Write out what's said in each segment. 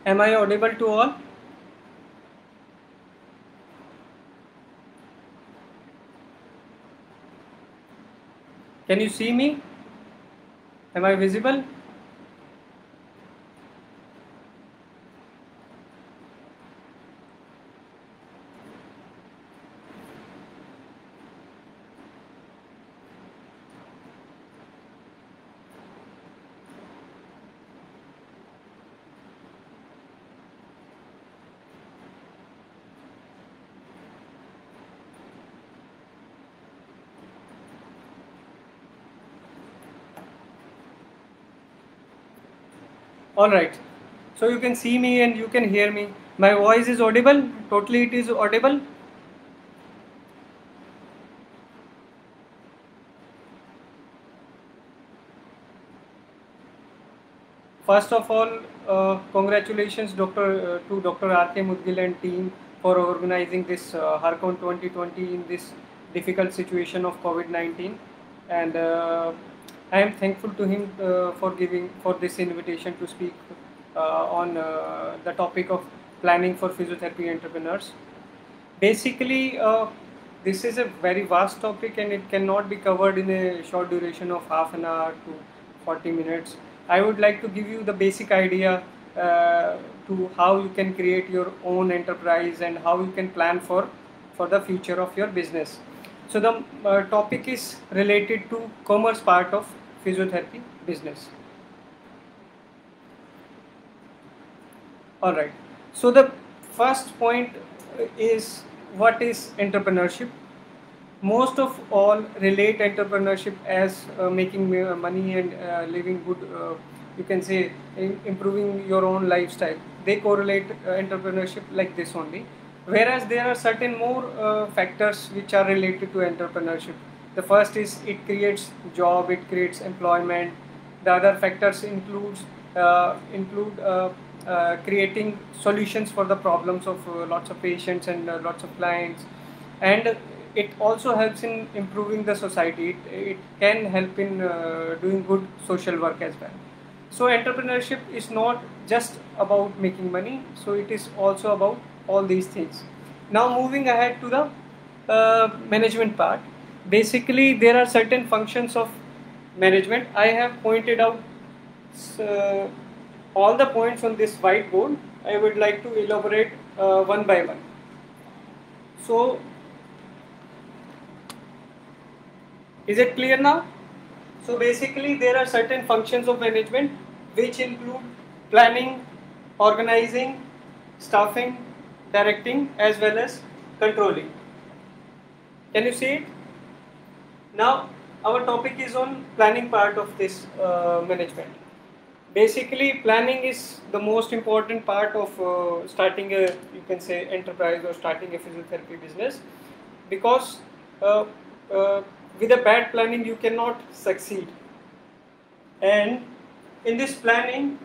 Am I audible to all? Can you see me? Am I visible? All right. So you can see me and you can hear me. My voice is audible. Totally, it is audible. First of all, congratulations, to Dr. R.K. Mudgil and team for organizing this Harcon 2020 in this difficult situation of COVID-19, and I am thankful to him for this invitation to speak on the topic of planning for physiotherapy entrepreneurs. Basically, this is a very vast topic and it cannot be covered in a short duration of half an hour to 40 minutes. I would like to give you the basic idea to how you can create your own enterprise and how you can plan for the future of your business. So the topic is related to commerce part of physiotherapy business. All right. So the first point is, what is entrepreneurship? Most of all relate entrepreneurship as making money and living good. You can say improving your own lifestyle. They correlate entrepreneurship like this only. Whereas there are certain more factors which are related to entrepreneurship. The first is it creates job, it creates employment. The other factors include creating solutions for the problems of lots of patients and lots of clients, and it also helps in improving the society. It can help in doing good social work as well. So entrepreneurship is not just about making money, so it is also about all these things. Now moving ahead to the management part. Basically there are certain functions of management. I have pointed out uh, all the points on this whiteboard. I would like to elaborate one by one. So is it clear now? So basically there are certain functions of management which include planning, organizing, staffing, directing as well as controlling. Can you see it? Now our topic is on planning part of this management. Basically planning is the most important part of starting a, you can say, enterprise or starting a physiotherapy business, because uh, uh, with a bad planning you cannot succeed. And in this planning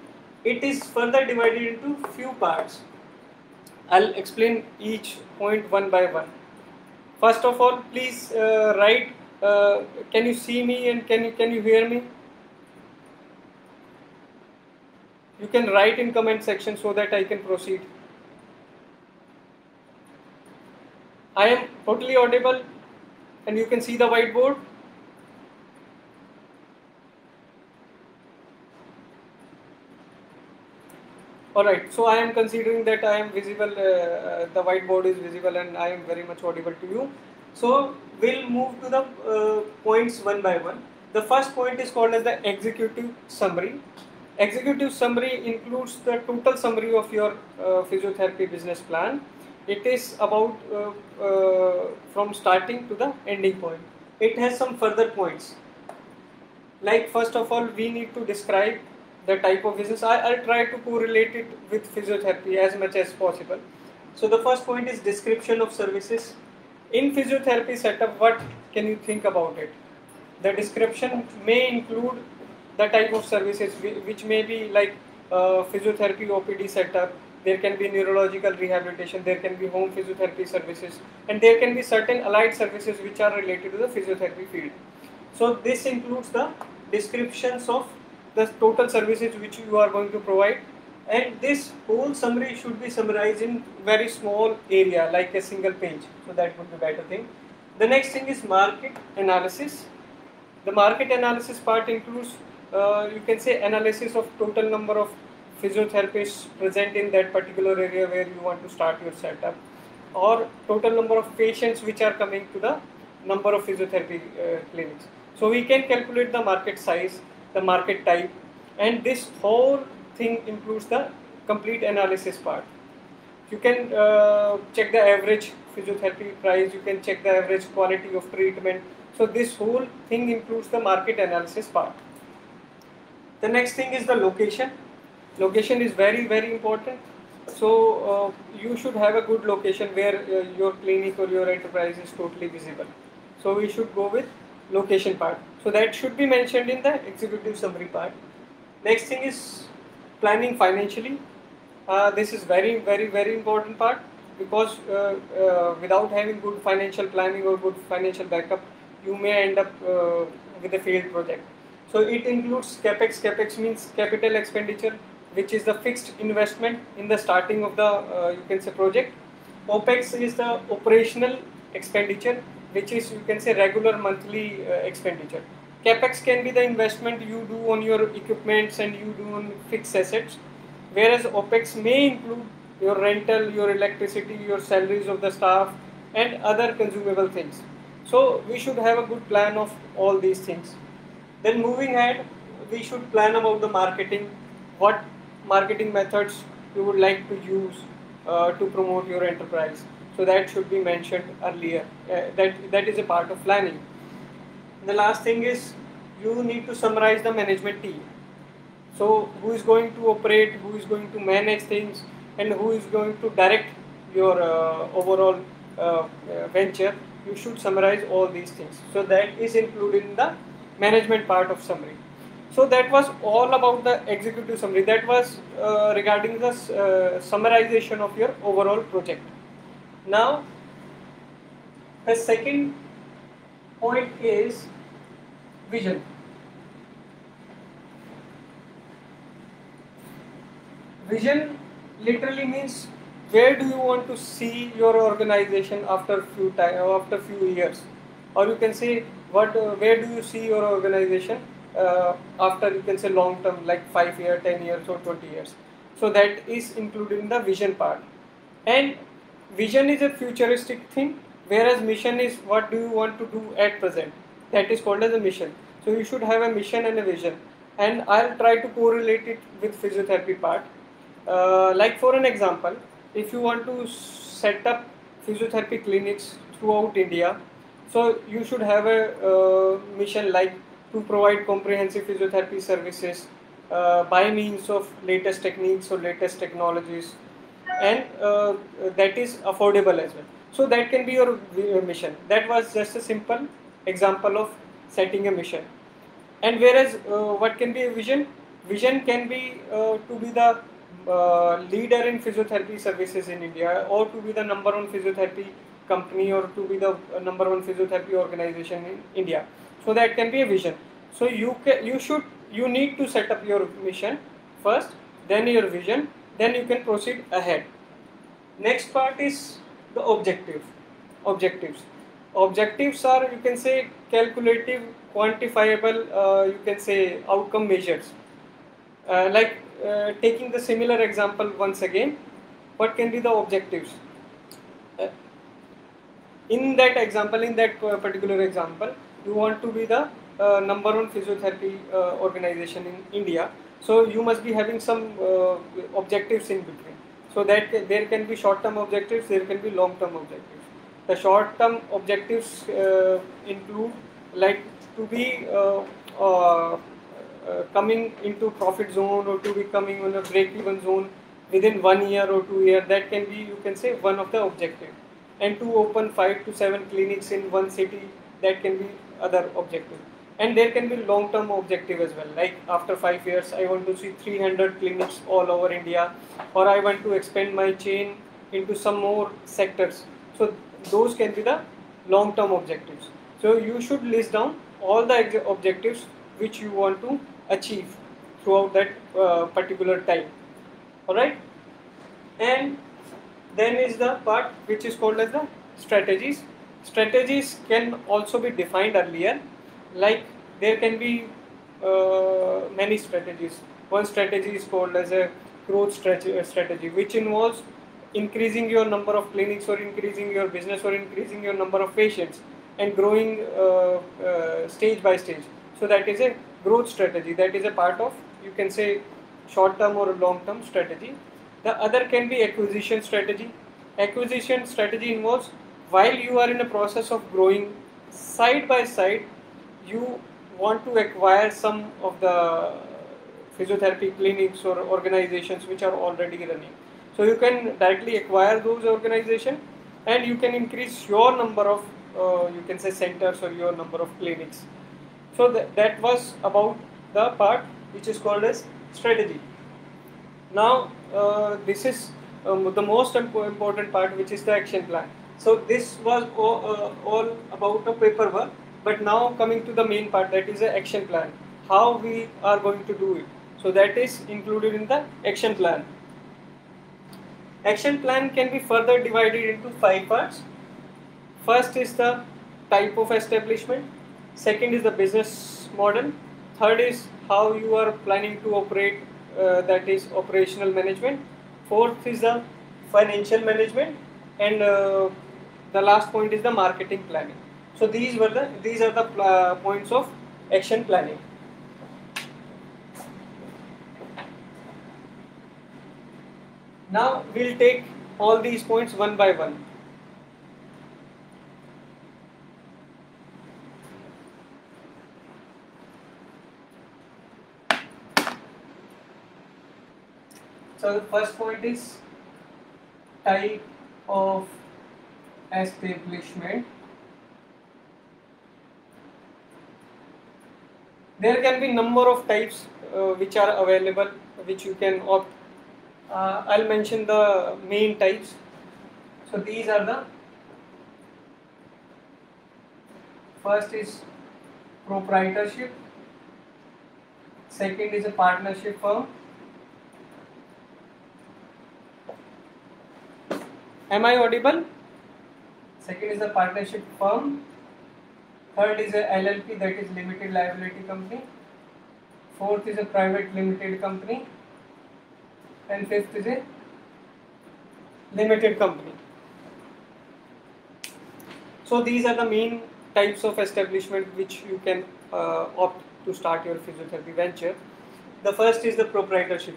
it is further divided into few parts. I'll explain each point one by one. First of all, please write, can you see me and can you hear me? You can write in comment section so that I can proceed. I am totally audible and you can see the whiteboard. Alright, so I am considering that I am visible, the whiteboard is visible and I am very much audible to you. So we'll move to the points one by one. The first point is called as the executive summary. Executive summary includes the total summary of your physiotherapy business plan. It is about from starting to the ending point. It has some further points. Like first of all, we need to describe the type of business. I'll try to correlate it with physiotherapy as much as possible. So the first point is description of services. In physiotherapy setup, what can you think about it? The description may include the type of services which may be like physiotherapy OPD setup. There can be neurological rehabilitation, there can be home physiotherapy services, and there can be certain allied services which are related to the physiotherapy field. So this includes the descriptions of the total services which you are going to provide. and this whole summary should be summarized in very small area, like a single page. So that would be better thing. The next thing is market analysis. The market analysis part includes, you can say, analysis of total number of physiotherapists present in that particular area where you want to start your setup, or total number of patients which are coming to the number of physiotherapy clinics. So we can calculate the market size, the market type, and this whole thing includes the complete analysis part. You can check the average physiotherapy price, you can check the average quality of treatment. So this whole thing includes the market analysis part. The next thing is the location. Location is very, very important. So you should have a good location where your clinic or your enterprise is totally visible. So we should go with location part. So that should be mentioned in the executive summary part. Next thing is planning financially. This is very, very, very important part, because without having good financial planning or good financial backup, you may end up with a failed project. So it includes capex. Capex means capital expenditure, which is the fixed investment in the starting of the you can say project. Opex is the operational expenditure, which is, you can say, regular monthly expenditure. Capex can be the investment you do on your equipments and you do on fixed assets, whereas OPEX may include your rental, your electricity, your salaries of the staff, and other consumable things. So we should have a good plan of all these things. Then moving ahead, we should plan about the marketing, what marketing methods you would like to use to promote your enterprise. So that should be mentioned earlier. That is a part of planning. The last thing is, you need to summarize the management team. So who is going to operate, who is going to manage things, and who is going to direct your overall venture. You should summarize all these things. So that is included in the management part of summary. So that was all about the executive summary. That was regarding the summarization of your overall project. Now, the second point is vision. Vision literally means, where do you want to see your organization after few years, or you can say where do you see your organization after, you can say, long term, like 5 years, 10 years, or 20 years. So that is included in the vision part. And vision is a futuristic thing, whereas mission is what do you want to do at present. That is called as a mission. So you should have a mission and a vision. And I'll try to correlate it with physiotherapy part. Like for an example, if you want to set up physiotherapy clinics throughout India, so you should have a mission like to provide comprehensive physiotherapy services by means of latest techniques or latest technologies, and that is affordable as well. So that can be your mission. That was just a simple example of setting a mission. And whereas what can be a vision? Vision can be to be the leader in physiotherapy services in India, or to be the number one physiotherapy company, or to be the number one physiotherapy organization in India. So that can be a vision. So you need to set up your mission first, then your vision, then you can proceed ahead. Next part is the objectives. Objectives are, you can say, calculative, quantifiable, you can say, outcome measures. Taking the similar example once again, what can be the objectives? In that particular example, you want to be the number one physiotherapy organization in India. So you must be having some objectives in between. So that there can be short-term objectives, there can be long-term objectives. The short-term objectives include, like, to be coming into profit zone, or to be coming on a break-even zone within 1 year or 2 years. That can be, you can say, one of the objective. And to open 5 to 7 clinics in one city, that can be other objective. And there can be long-term objective as well, like after 5 years I want to see 300 clinics all over India, or I want to expand my chain into some more sectors. So those can be the long-term objectives. So you should list down all the objectives which you want to achieve throughout that particular time. Alright, and then is the part which is called as the strategies. Strategies can also be defined earlier, like there can be many strategies. One strategy is called as a growth strategy, which involves increasing your number of clinics or increasing your business or increasing your number of patients and growing stage by stage. So that is a growth strategy. That is a part of, you can say, short term or long term strategy. The other can be acquisition strategy. Acquisition strategy involves while you are in a process of growing side by side, you want to acquire some of the physiotherapy clinics or organizations which are already running. So you can directly acquire those organizations and you can increase your number of you can say centers or your number of clinics. So that was about the part which is called as strategy. Now this is the most important part, which is the action plan. So this was all about the paperwork, but now coming to the main part, that is the action plan. How we are going to do it. So that is included in the action plan. Action plan can be further divided into 5 parts. First is the type of establishment. Second is the business model. Third is how you are planning to operate, that is operational management. Fourth is the financial management, and the last point is the marketing planning. So these are the points of action planning. Now we'll take all these points one by one. So the first point is type of establishment. There can be number of types which are available, which you can opt. I'll mention the main types. So these are the first is proprietorship. Second is a partnership firm. Am I audible? Second is a partnership firm. Third is a LLP, that is limited liability company. Fourth is a private limited company. And fifth is a limited company. So these are the main types of establishment which you can opt to start your physiotherapy venture. The first is the proprietorship.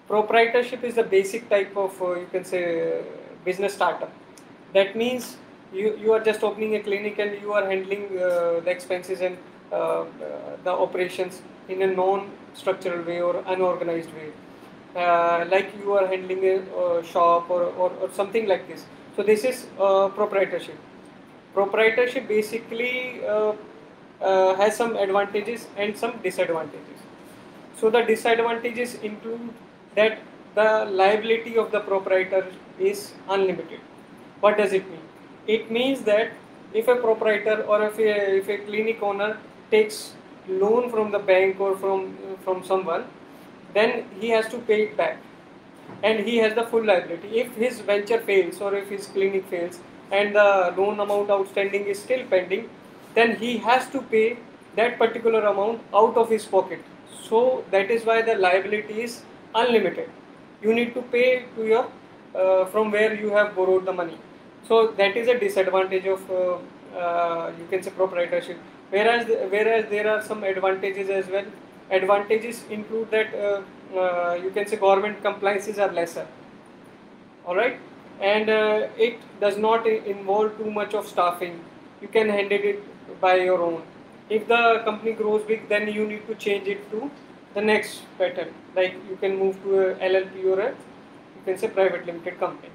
Proprietorship is the basic type of you can say business startup. That means you are just opening a clinic and you are handling the expenses and the operations in a non-structural way or unorganized way. Like you are handling a shop or something like this. So this is proprietorship. Proprietorship basically has some advantages and some disadvantages. So the disadvantages include that the liability of the proprietor is unlimited. What does it mean? It means that if a proprietor or if a clinic owner takes loan from the bank or from someone, then he has to pay it back and he has the full liability. If his venture fails or if his clinic fails and the loan amount outstanding is still pending, then he has to pay that particular amount out of his pocket. So that is why the liability is unlimited. You need to pay to your from where you have borrowed the money. So that is a disadvantage of you can say proprietorship. Whereas there are some advantages as well. Advantages include that you can say government compliances are lesser. All right, and it does not involve too much of staffing. You can handle it by your own. If the company grows big, then you need to change it to the next pattern. Like you can move to a LLP or a you can say private limited company.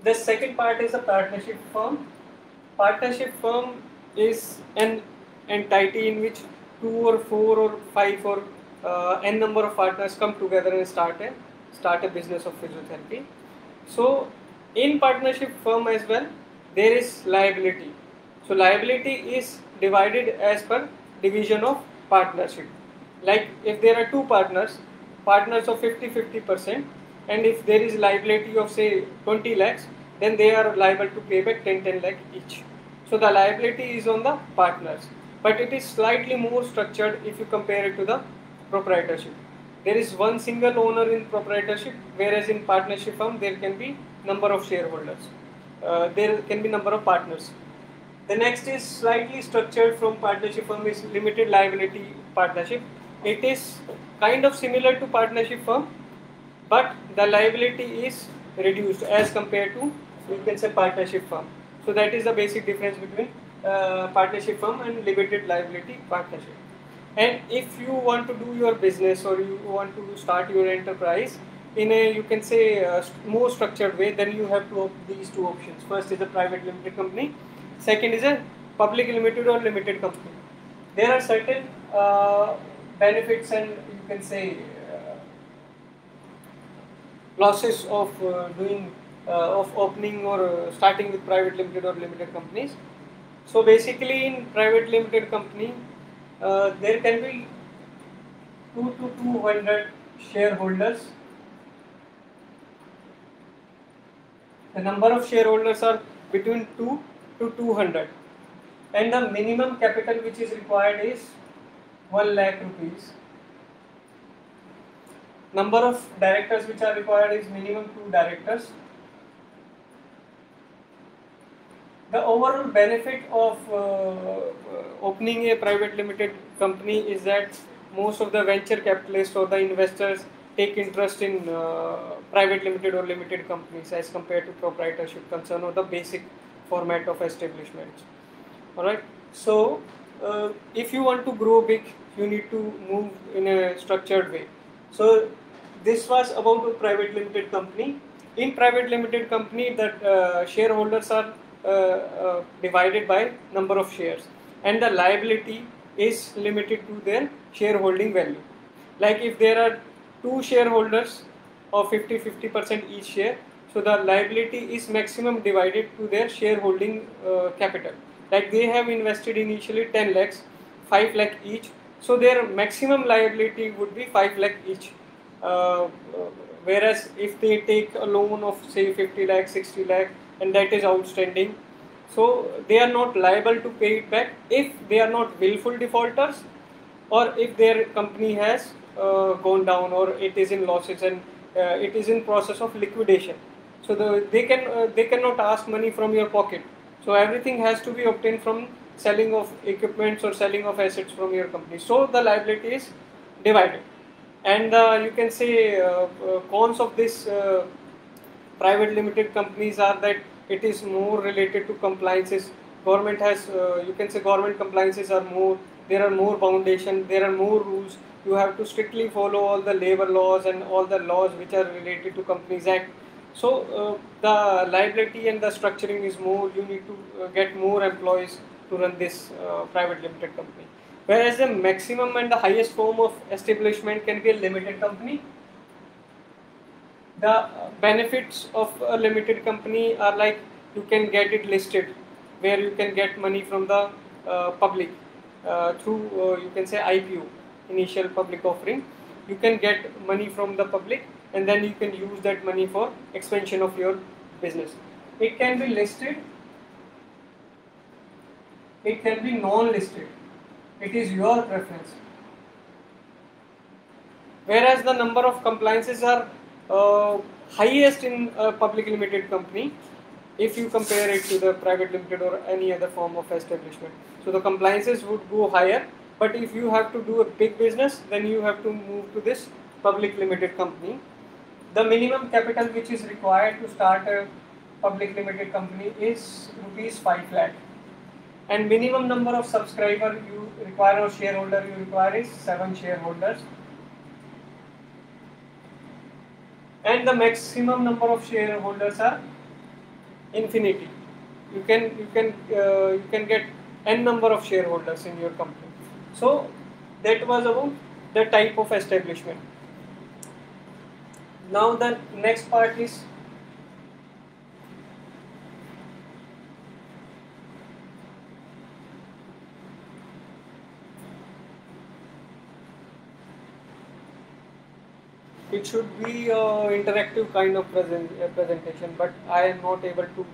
The second part is a partnership firm. Partnership firm is an entity in which 2 or 4 or 5 or n number of partners come together and start a business of physiotherapy. So in partnership firm as well, there is liability. So liability is divided as per division of partnership. Like if there are 2 partners, partners of 50-50%, and if there is liability of say 20 lakhs, then they are liable to pay back 10 lakh each. So the liability is on the partners, but it is slightly more structured if you compare it to the proprietorship. There is one single owner in proprietorship, whereas in partnership firm there can be number of shareholders. There can be number of partners. The next is slightly structured from partnership firm is limited liability partnership. It is kind of similar to partnership firm, but the liability is reduced as compared to, you can say, partnership firm. So that is the basic difference between partnership firm and limited liability partnership. And if you want to do your business or you want to start your enterprise in a, you can say, more structured way, then you have to these two options. First is a private limited company. Second is a public limited or limited company. There are certain benefits and, you can say, losses of doing of opening or starting with private limited or limited companies. So basically, in private limited company, there can be 2 to 200 shareholders. The number of shareholders are between 2 to 200, and the minimum capital which is required is 1 lakh rupees. Number of directors which are required is minimum 2 directors. The overall benefit of opening a private limited company is that most of the venture capitalists or the investors take interest in private limited or limited companies as compared to proprietorship concern or the basic format of establishments. Alright, so if you want to grow big, you need to move in a structured way. So this was about a private limited company. In private limited company, that shareholders are divided by number of shares, and the liability is limited to their shareholding value. Like if there are 2 shareholders of 50% each share, so the liability is maximum divided to their shareholding capital. Like they have invested initially 10 lakhs, 5 lakh each, so their maximum liability would be 5 lakh each. Whereas if they take a loan of say 50 lakh, 60 lakh, and that is outstanding, so they are not liable to pay it back if they are not willful defaulters, or if their company has gone down or it is in losses and it is in process of liquidation. So they cannot ask money from your pocket. So everything has to be obtained from selling of equipments or selling of assets from your company. So the liability is divided. And you can say cons of this private limited companies are that it is more related to compliances. Government has, you can say, government compliances are more. There are more foundation. There are more rules. You have to strictly follow all the labor laws and all the laws which are related to Companies Act. So the liability and the structuring is more. You need to get more employees to run this private limited company. Whereas the maximum and the highest form of establishment can be a limited company. The benefits of a limited company are like you can get it listed, where you can get money from the public through you can say IPO, initial public offering. You can get money from the public, and then you can use that money for expansion of your business. It can be listed, it can be non-listed. It is your preference. Whereas the number of compliances are highest in a public limited company if you compare it to the private limited or any other form of establishment. So the compliances would go higher, but if you have to do a big business, then you have to move to this public limited company. The minimum capital which is required to start a public limited company is rupees 5 lakh. And minimum number of subscriber you require or shareholder you require is 7 shareholders. And the maximum number of shareholders are infinity. You can get n number of shareholders in your company. So that was about the type of establishment. Now the next part is it should be interactive kind of presentation, but I am not able to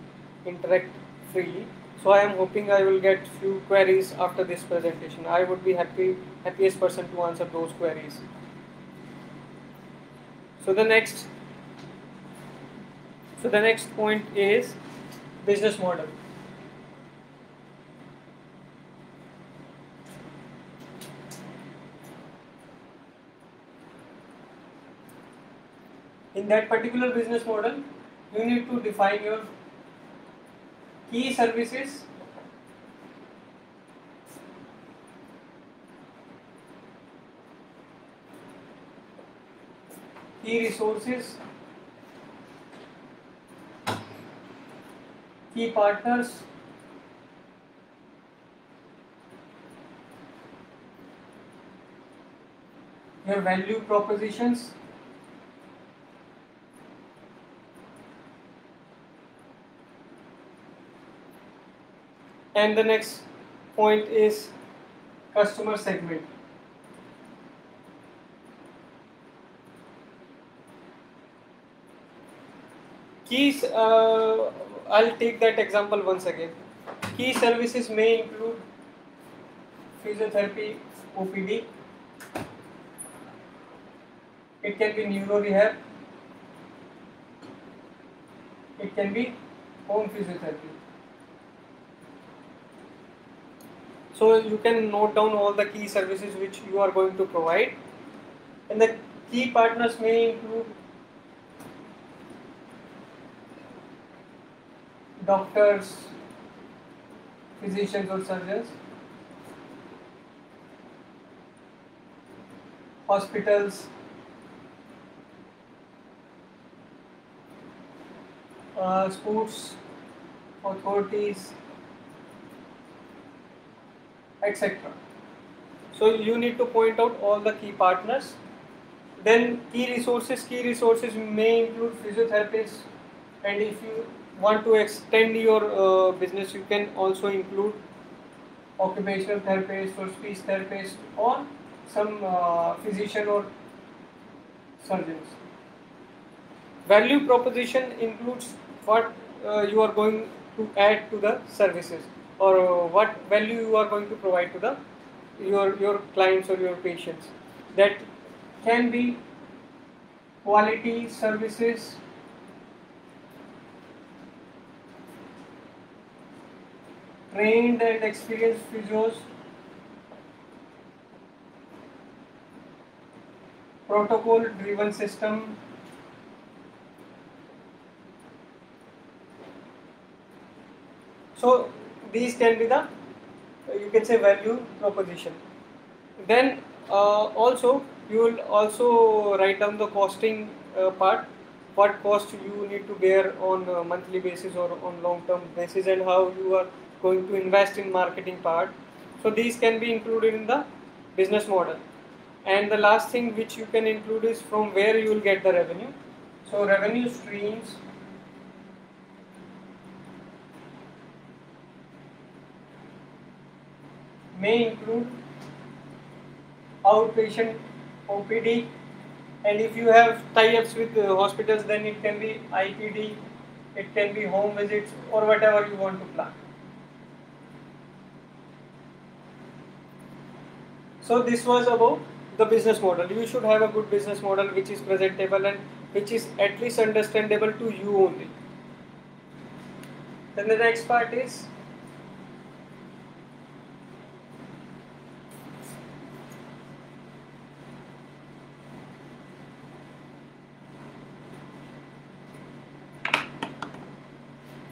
interact freely. So I am hoping I will get few queries after this presentation. I would be happiest person to answer those queries. So the next point is business model. In that particular business model, you need to define your key services, key resources, key partners, your value propositions, and the next point is customer segment. Keys, I'll take that example once again. Key services may include physiotherapy, OPD, it can be neuro rehab, it can be home physiotherapy. So you can note down all the key services which you are going to provide, and the key partners may include doctors, physicians or surgeons, hospitals, sports authorities, etc. So you need to point out all the key partners. Then key resources may include physiotherapists, and if you want to extend your business, you can also include occupational therapist or speech therapist or some physician or surgeons. Value proposition includes what you are going to add to the services, or what value you are going to provide to the your clients or your patients. That can be quality services, trained and experienced physios, protocol driven system, so these can be the, you can say, value proposition. Then also you will also write down the costing part, what cost you need to bear on a monthly basis or on long term basis, and how you are going to invest in marketing part. So these can be included in the business model. And the last thing which you can include is from where you will get the revenue. So revenue streams may include outpatient OPD, and if you have tie-ups with hospitals, then it can be IPD, it can be home visits, or whatever you want to plan. So this was about the business model. You should have a good business model which is presentable and which is at least understandable to you only. Then the next part is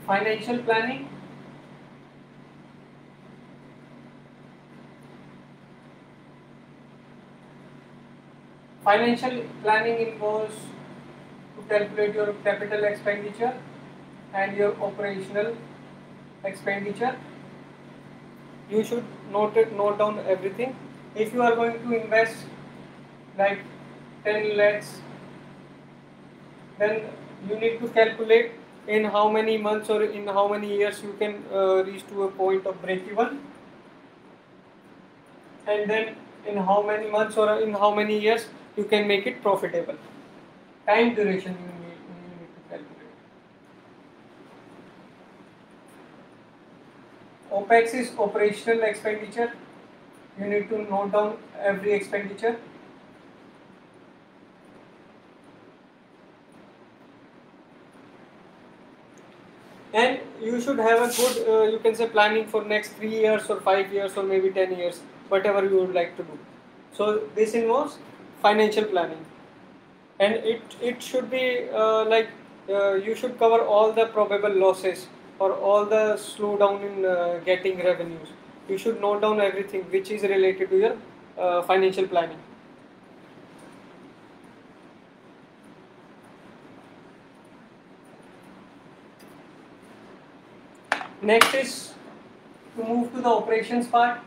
financial planning. Financial planning involves to calculate your capital expenditure and your operational expenditure. You should note down everything. If you are going to invest like 10 lakhs, then you need to calculate in how many months or in how many years you can reach to a point of break even, and then in how many months or in how many years you can make it profitable. time duration you need to calculate. OPEX is operational expenditure. You need to note down every expenditure. And you should have a good, you can say, planning for next 3 years or 5 years or maybe 10 years, whatever you would like to do. So this involves financial planning, and it should be you should cover all the probable losses or all the slowdown in getting revenues. You should note down everything which is related to your financial planning. Next is to move to the operations part.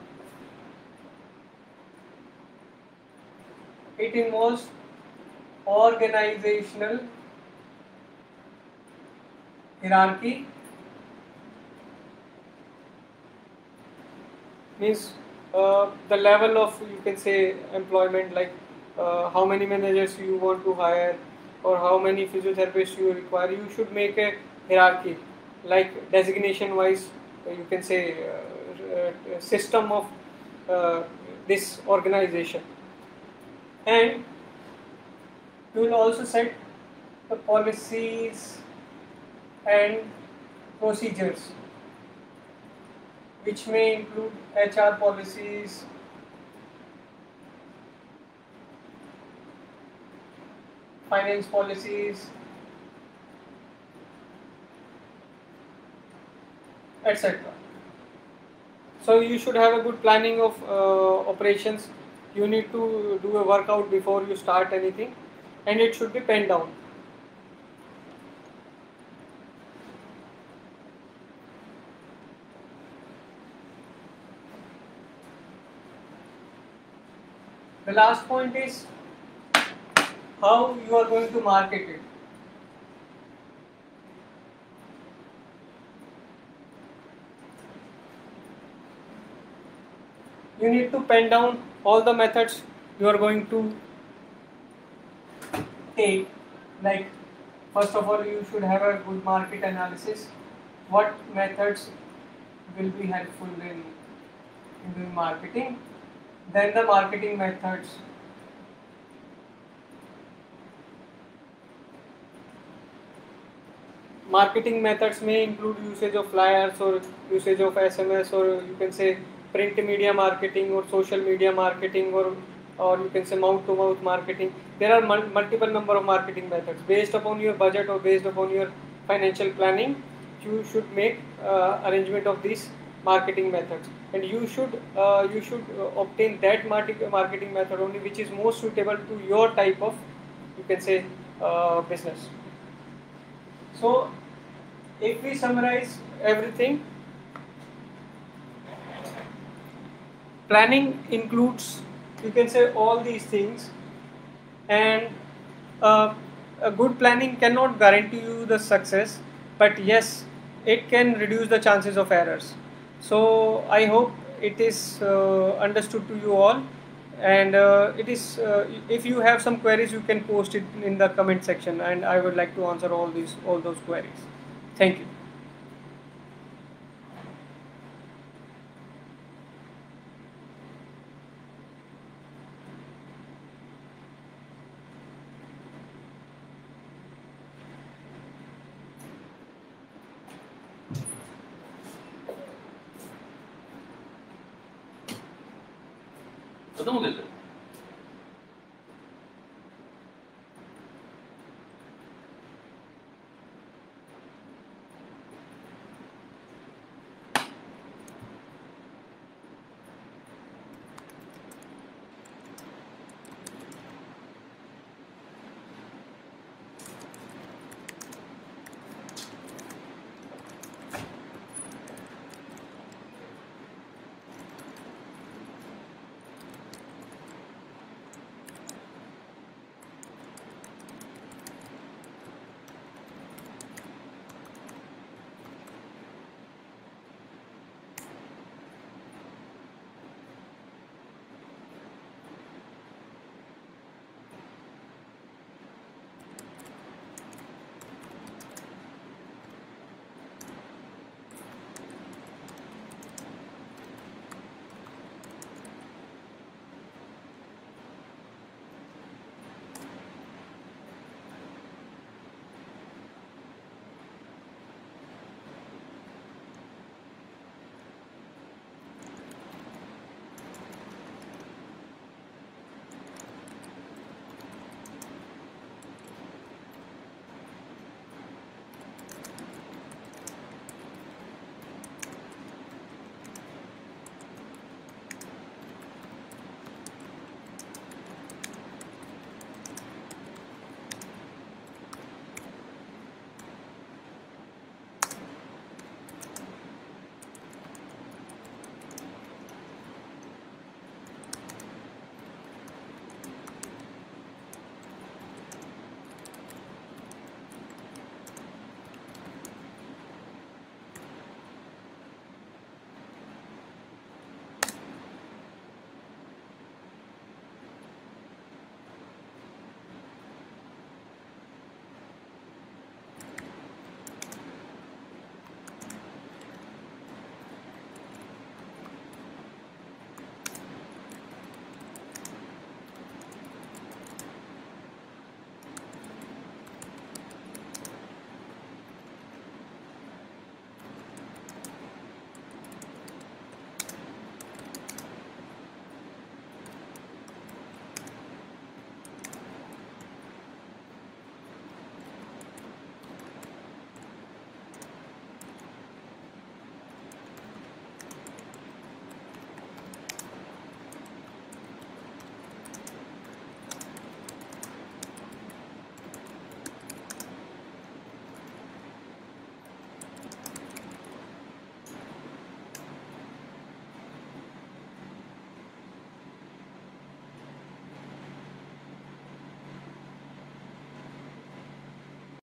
It involves organizational hierarchy, means the level of, you can say, employment, like how many managers you want to hire or how many physiotherapists you require. You should make a hierarchy, like designation wise, you can say system of this organization. And you will also set the policies and procedures, which may include HR policies, finance policies, etc. So you should have a good planning of operations. You need to do a workout before you start anything, and it should be penned down. The last point is how you are going to market it. You need to pen down all the methods you are going to take. Like, first of all, you should have a good market analysis. What methods will be helpful in doing marketing? Then the marketing methods. Marketing methods may include usage of flyers or usage of SMS, or you can say print media marketing or social media marketing, or you can say mouth to mouth marketing. There are multiple number of marketing methods. Based upon your budget or based upon your financial planning, you should make arrangement of these marketing methods, and you should obtain that marketing method only which is most suitable to your type of, you can say, business. So if we summarize everything, planning includes, you can say, all these things, and a good planning cannot guarantee you the success, but yes, it can reduce the chances of errors. So I hope it is understood to you all, and it is if you have some queries, you can post it in the comment section, and I would like to answer all those queries. Thank you. खत्म हो गया sir.